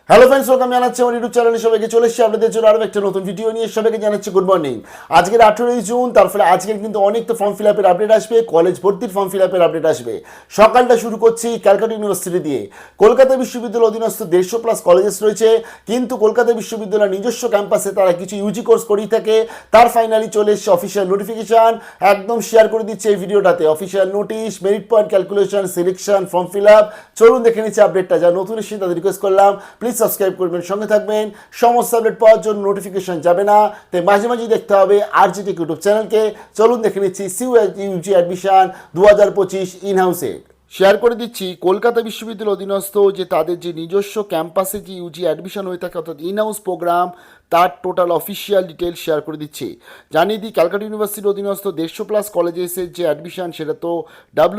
Hello friends, welcome জানাচ্ছি আমার YouTube চ্যানেলে। সবাইকে চলে এসেছি আপনাদের জন্য আরও একটা নতুন ভিডিও নিয়ে। সবাইকে জানাচ্ছি গুড মর্নিং। আজকের 18ই জুন, তার ফলে আজকের কিন্তু অনেক তো ফর্ম ফিল আপের আপডেট আসবে, কলেজ ভর্তির ফর্ম ফিল আপের আপডেট আসবে। সকালটা শুরু করছি ক্যালকাটা ইউনিভার্সিটি দিয়ে। কলকাতা বিশ্ববিদ্যালয় অধীনস্থ 150+ কলেজেস রয়েছে, কিন্তু কলকাতা বিশ্ববিদ্যালয়ের নিজস্ব ক্যাম্পাসে তারা কিছু ইউজি কোর্স করেই থাকে। তার ফাইনালি চলে এসছে অফিসিয়াল নোটিফিকেশান, একদম শেয়ার করে দিচ্ছে এই ভিডিওটাতে। Official notice, merit point calculation, selection, form fill up. চলুন দেখে নিচ্ছি আপডেটটা। যা নতুন এসেছে তাদের রিকোয়েস্ট করলাম প্লিজ সাবস্ক্রাইব করবেন, সঙ্গে থাকবেন। সমস্ত আপডেট পাওয়ার জন্য নোটিফিকেশন যাবে না, তাই মাঝে মাঝে দেখতে হবে আরজি টেক ইউটিউব চ্যানেলকে। চলুন দেখে নিচ্ছি ইউজি অ্যাডমিশন 2025 ইন হাউসে। শেয়ার করে দিচ্ছি কলকাতা বিশ্ববিদ্যালয় অধীনস্থ যে তাদের যে নিজস্ব ক্যাম্পাসে যে ইউজি অ্যাডমিশন হয়ে থাকে, অর্থাৎ ইন হাউস প্রোগ্রাম, তার টোটাল অফিসিয়াল ডিটেলস শেয়ার করে দিচ্ছি। জানিয়ে দিই, ক্যালকাটা ইউনিভার্সিটির অধীনস্থ 150+ কলেজেসের যে অ্যাডমিশন সেটা তো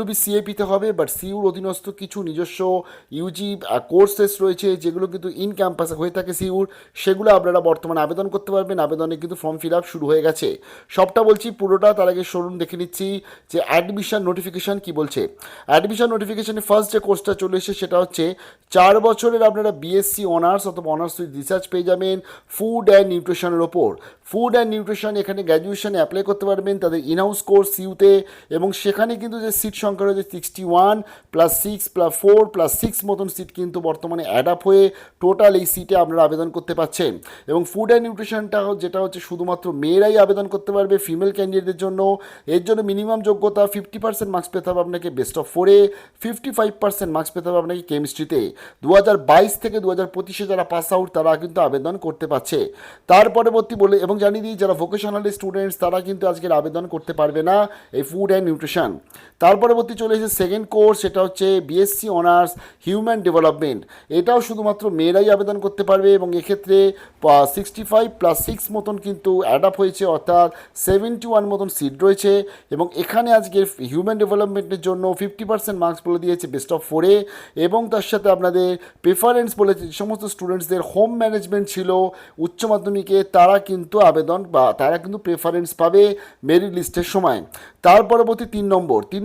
WBCAP-তে হবে, বাট সিইউর অধীনস্থ কিছু নিজস্ব ইউজি কোর্সেস রয়েছে যেগুলো কিন্তু ইন ক্যাম্পাসে হয়ে থাকে সিইউর, সেগুলো আপনারা বর্তমানে আবেদন করতে পারবেন। আবেদনে কিন্তু ফর্ম ফিল আপ শুরু হয়ে গেছে। সবটা বলছি পুরোটা, তার আগে শুনুন দেখে নিচ্ছি যে অ্যাডমিশন নোটিফিকেশান কী বলছে। অ্যাডমিশন নোটিফিকেশানে ফার্স্ট যে কোর্সটা চলে এসে সেটা হচ্ছে 4 বছরের আপনারা বিএসসি অনার্স অথবা অনার্স উইথ রিসার্চ পেয়ে যাবেন ফুড অ্যান্ড নিউট্রিশনের ওপর। ফুড অ্যান্ড নিউট্রিশন এখানে গ্র্যাজুয়েশনে অ্যাপ্লাই করতে পারবেন তাদের ইনহাউস কোর্স সিউতে, এবং সেখানে কিন্তু যে সিট সংখ্যা রয়েছে 61 + 6 + 4 + 6 মতন সিট কিন্তু বর্তমানে অ্যাড আপ হয়ে টোটাল এই সিটে আপনারা আবেদন করতে পারছেন। এবং ফুড অ্যান্ড নিউট্রিশনটা যেটা হচ্ছে শুধুমাত্র মেয়েরাই আবেদন করতে পারবে ফিমেল ক্যান্ডিডেটদের জন্য। এর জন্য মিনিমাম যোগ্যতা 50% মার্কস পেতে হবে আপনাকে বেস্ট অফ 4-এ, 55% মার্কস পেতে হবে আপনাকে কেমিস্ট্রিতে। 2022 থেকে 2025-এ যারা পাস আউট তারা কিন্তু আবেদন করতে পারছে। তার পরবর্তী বলে এবং জানিয়ে দিই, যারা ভোকেশনাল স্টুডেন্টস তারা কিন্তু আজকের আবেদন করতে পারবে না এই ফুড অ্যান্ড নিউট্রিশন। তার পরবর্তী চলে এসেছে সেকেন্ড কোর্স, সেটা হচ্ছে বিএসসি অনার্স হিউম্যান ডেভেলপমেন্ট। এটাও শুধুমাত্র মেয়েরাই আবেদন করতে পারবে, এবং এক্ষেত্রে 65 + 6 মতন কিন্তু অ্যাড আপ হয়েছে, অর্থাৎ 71 মতন সিট রয়েছে। এবং এখানে আজকে হিউম্যান ডেভেলপমেন্টের জন্য 50% মার্কস বলে দিয়েছে বেস্ট অফ 4-এ, এবং তার সাথে আপনাদের প্রেফারেন্স বলেছে যে সমস্ত স্টুডেন্টসদের হোম ম্যানেজমেন্ট ছিল উচ্চ মাধ্যমিকে তারা কিন্তু আবেদন বা তারা কিন্তু প্রেফারেন্স পাবে মেরিট লিস্টের সময়। তার পরবর্তী 3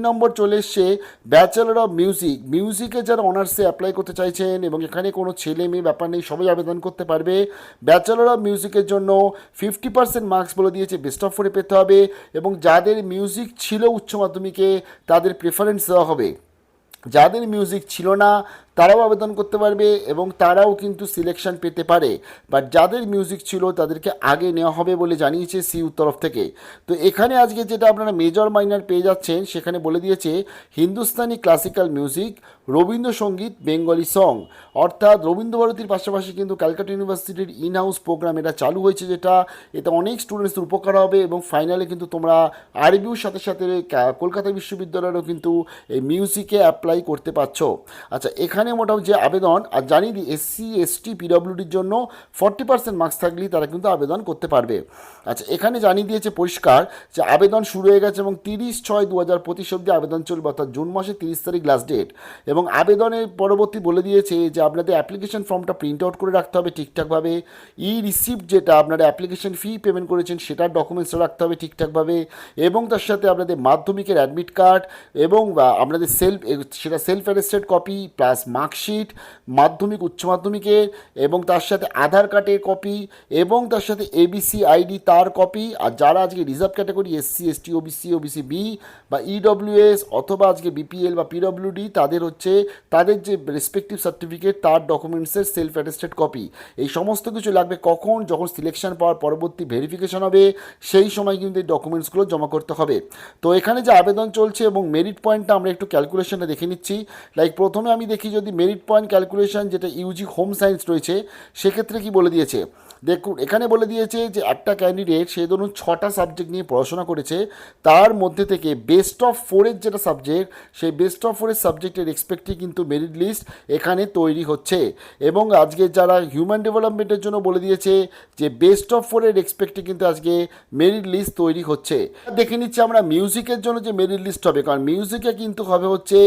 নম্বর চলে এসছে ব্যাচেলর অফ মিউজিকে যারা অনার্সে অ্যাপ্লাই করতে চাইছেন, এবং এখানে কোনো ছেলে মেয়ে ব্যাপার নেই, সবাই আবেদন করতে পারবে। ব্যাচেলর অফ মিউজিকের জন্য 50% মার্কস বলে দিয়েছে বেস্ট অফ 4-এ পেতে হবে, এবং যাদের মিউজিক ছিল উচ্চ মাধ্যমিকে তাদের প্রেফারেন্স দেওয়া হবে। যাদের মিউজিক ছিল না তারাও আবেদন করতে পারবে এবং তারাও কিন্তু সিলেকশন পেতে পারে, বাট যাদের মিউজিক ছিল তাদেরকে আগে নেওয়া হবে বলে জানিয়েছে সিইউর তরফ থেকে। তো এখানে আজকে যেটা আপনারা মেজর মাইনর পেয়ে যাচ্ছেন সেখানে বলে দিয়েছে Hindustani classical music, Rabindrasangeet, Bengali song, অর্থাৎ রবীন্দ্রভারতীর পাশাপাশি কিন্তু ক্যালকাটা ইউনিভার্সিটির ইন হাউস প্রোগ্রাম এটা চালু হয়েছে, যেটা এতে অনেক স্টুডেন্টসদের উপকার হবে। এবং ফাইনালে কিন্তু তোমরা আরবিউর সাথে সাথে কলকাতা বিশ্ববিদ্যালয়েরও কিন্তু এই মিউজিকে অ্যাপ্লাই করতে পারছো। আচ্ছা, এখানে মোটামুটি যে আবেদন, আর জানিয়ে দিই SC ST PWDর জন্য 40% মার্কস থাকলেই তারা কিন্তু আবেদন করতে পারবে। আচ্ছা, এখানে জানিয়ে দিয়েছে পরিষ্কার যে আবেদন শুরু হয়ে গেছে, এবং 30/6/2025 অবধি আবেদন চলবে, অর্থাৎ জুন মাসের 30 তারিখ লাস্ট ডেট। এবং আবেদনের পরবর্তী বলে দিয়েছে যে আপনাদের অ্যাপ্লিকেশন ফর্মটা প্রিন্ট আউট করে রাখতে হবে ঠিকঠাকভাবে। রিসিপ্ট যেটা আপনারা অ্যাপ্লিকেশন ফি পেমেন্ট করেছেন সেটার ডকুমেন্টসটা রাখতে হবে ঠিকঠাকভাবে, এবং তার সাথে আপনাদের মাধ্যমিকের অ্যাডমিট কার্ড এবং আপনাদের self attested copy plus marksheet মাধ্যমিক উচ্চ মাধ্যমিকের, এবং তার সাথে আধার কার্ডের কপি, এবং তার সাথে ABC ID তার কপি। আর যারা আজকে reserve category SC ST OBC OBC B বা EWS অথবা আজকে BPL বা PWD তাদের হচ্ছে তাদের যে রেসপেক্টিভ সার্টিফিকেট তার ডকুমেন্টসের সেলফ অ্যাটেস্টেড কপি, এই সমস্ত কিছু লাগবে। কখন? যখন সিলেকশন পাওয়ার পরবর্তী ভেরিফিকেশন হবে সেই সময় কিন্তু এই ডকুমেন্টসগুলো জমা করতে হবে। তো এখানে যে আবেদন চলছে এবং মেরিট পয়েন্টটা আমরা একটু ক্যালকুলেশনে দেখে নিচ্ছি। লাইক প্রথমে আমি দেখি যদি মেরিট পয়েন্ট ক্যালকুলেশন যেটা ইউজি হোম সায়েন্স রয়েছে সেক্ষেত্রে কি বলে দিয়েছে দেখুন। এখানে বলে দিয়েছে যে একটা ক্যান্ডিডেট সে ধরুন 6টা সাবজেক্ট নিয়ে পড়াশোনা করেছে, তার মধ্যে থেকে বেস্ট অফ 4-এর যেটা সাবজেক্ট সেই বেস্ট অফ 4-এর সাবজেক্টের এক্সপেক্টে কিন্তু মেরিট লিস্ট এখানে তৈরি হচ্ছে। এবং আজকে যারা হিউম্যান ডেভেলপমেন্টের জন্য বলে দিয়েছে যে বেস্ট অফ 4-এর এক্সপেক্টে কিন্তু আজকে মেরিট লিস্ট তৈরি হচ্ছে। দেখে নিচ্ছি আমরা মিউজিকের জন্য যে মেরিট লিস্ট হবে, কারণ মিউজিকে কিন্তু হবে হচ্ছে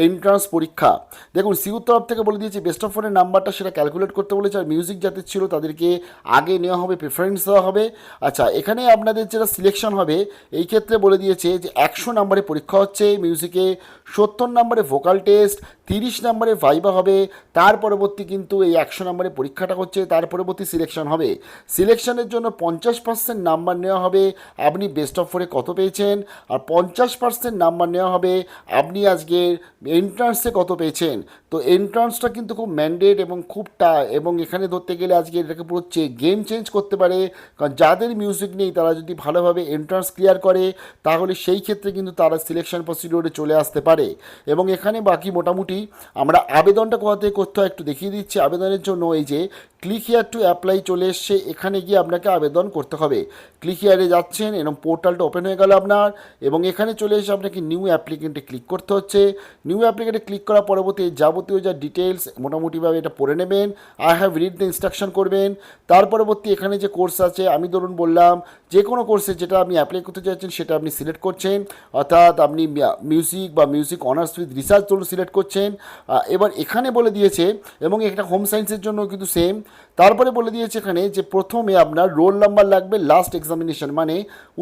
এন্ট্রান্স পরীক্ষা। দেখুন সিইউর তরফ থেকে বলে দিয়েছে বেস্ট অফ 4-এর নাম্বারটা সেটা ক্যালকুলেট করতে বলেছে, আর মিউজিক যাদের ছিল তাদেরকে আগে নেওয়া হবে, প্রেফারেন্স দেওয়া হবে। আচ্ছা, এখানে আপনাদের যেটা সিলেকশন হবে এই ক্ষেত্রে বলে দিয়েছে যে 100 নম্বরে পরীক্ষা হচ্ছে মিউজিকে, 70 নম্বরে ভোকাল টেস্ট, 30 নম্বরে ভাইবা হবে। তার পরবর্তী কিন্তু এই 100 নম্বরে পরীক্ষাটা হচ্ছে, তার পরবর্তী সিলেকশন হবে। সিলেকশনের জন্য 50% নাম্বার নেওয়া হবে আপনি বেস্ট অফ 4-এ কত পেয়েছেন, আর 50% নাম্বার নেওয়া হবে আপনি আজকের এন্ট্রান্সে কত পেয়েছেন। তো এন্ট্রান্সটা কিন্তু খুব ম্যান্ডেট এবং খুব এবং এখানে ধরতে গেলে আজকে এটাকে পুরো গেম চেঞ্জ করতে পারে। কারণ যাদের মিউজিক নেই তারা যদি ভালোভাবে এন্ট্রান্স ক্লিয়ার করে তাহলে সেই ক্ষেত্রে কিন্তু তারা সিলেকশন প্রসিডিওরে চলে আসতে পারে। এবং এখানে বাকি মোটামুটি আমরা আবেদনটা কোথা থেকে করতে হয় একটু দেখিয়ে দিচ্ছি। আবেদনের জন্য এই যে ক্লিক হিয়ার টু অ্যাপ্লাই চলে এসছে, এখানে গিয়ে আপনাকে আবেদন করতে হবে। ক্লিক হিয়ারে যাচ্ছেন, এরকম পোর্টালটা ওপেন হয়ে গেল আপনার, এবং এখানে চলে এসে আপনাকে নিউ অ্যাপ্লিকেন্টে ক্লিক করতে হচ্ছে। নিউ অ্যাপ্লিকেন্টে ক্লিক করার পরবর্তী যাবতীয় যা ডিটেলস মোটামুটিভাবে এটা পড়ে নেবেন, I have read the instruction করবেন। তার পরবর্তী এখানে যে কোর্স আছে, আমি ধরুন বললাম যে কোনো কোর্সে যেটা আপনি অ্যাপ্লাই করতে চাইছেন সেটা আপনি সিলেক্ট করছেন, অর্থাৎ আপনি মিউজিক বা মিউজিক অনার্স উইথ রিসার্চ ধরুন সিলেক্ট করছেন। এবার এখানে বলে দিয়েছে, এবং এটা হোম সায়েন্সের জন্য কিন্তু সেম। তারপরে বলে দিয়েছে এখানে যে প্রথমে আপনার রোল নাম্বার লাগবে, লাস্ট এক্সামিনেশন মানে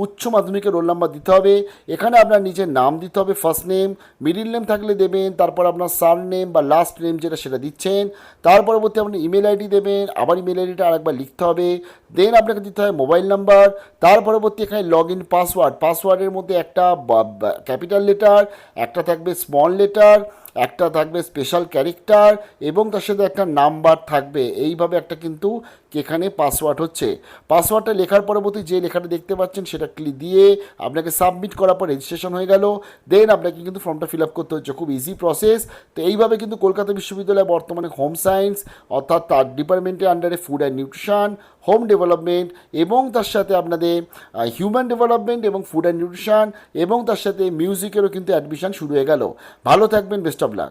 উচ্চ মাধ্যমিকের রোল নাম্বার দিতে হবে। এখানে আপনার নিজের নাম দিতে হবে, ফার্স্ট নেম, মিডিল নেম থাকলে দেবেন, তারপর আপনার সার নেম বা লাস্ট নেম যেটা সেটা দিচ্ছেন। তার পরবর্তী আপনি ইমেল আইডি দেবেন, আবার ইমেল আইডিটা আরেকবার লিখতে হবে, দেন আপনাকে দিতে হবে মোবাইল নাম্বার। তার পরবর্তী এখানে লগ ইন পাসওয়ার্ড, পাসওয়ার্ডের মধ্যে একটা ক্যাপিটাল লেটার, একটা থাকবে স্মল লেটার, একটা থাকবে স্পেশাল ক্যারেক্টার, এবং তার সাথে একটা নাম্বার থাকবে। এইভাবে একটা কিন্তু এখানে পাসওয়ার্ড হচ্ছে। পাসওয়ার্ডটা লেখার পরবর্তী যে লেখাটা দেখতে পাচ্ছেন সেটা দিয়ে আপনাকে সাবমিট করার পর রেজিস্ট্রেশন হয়ে গেল। দেন আপনাকে কিন্তু ফর্মটা ফিল আপ করতে হচ্ছে, খুব ইজি প্রসেস। তো এইভাবে কিন্তু কলকাতা বিশ্ববিদ্যালয় বর্তমানে হোম সায়েন্স অর্থাৎ তার ডিপার্টমেন্টের আন্ডারে food and nutrition, home development, এবং তার সাথে আপনাদের হিউম্যান ডেভেলপমেন্ট এবং ফুড অ্যান্ড নিউট্রিশন, এবং তার সাথে মিউজিকেরও কিন্তু অ্যাডমিশন শুরু হয়ে গেল। ভালো থাকবেন, বেস্ট অফ লাক।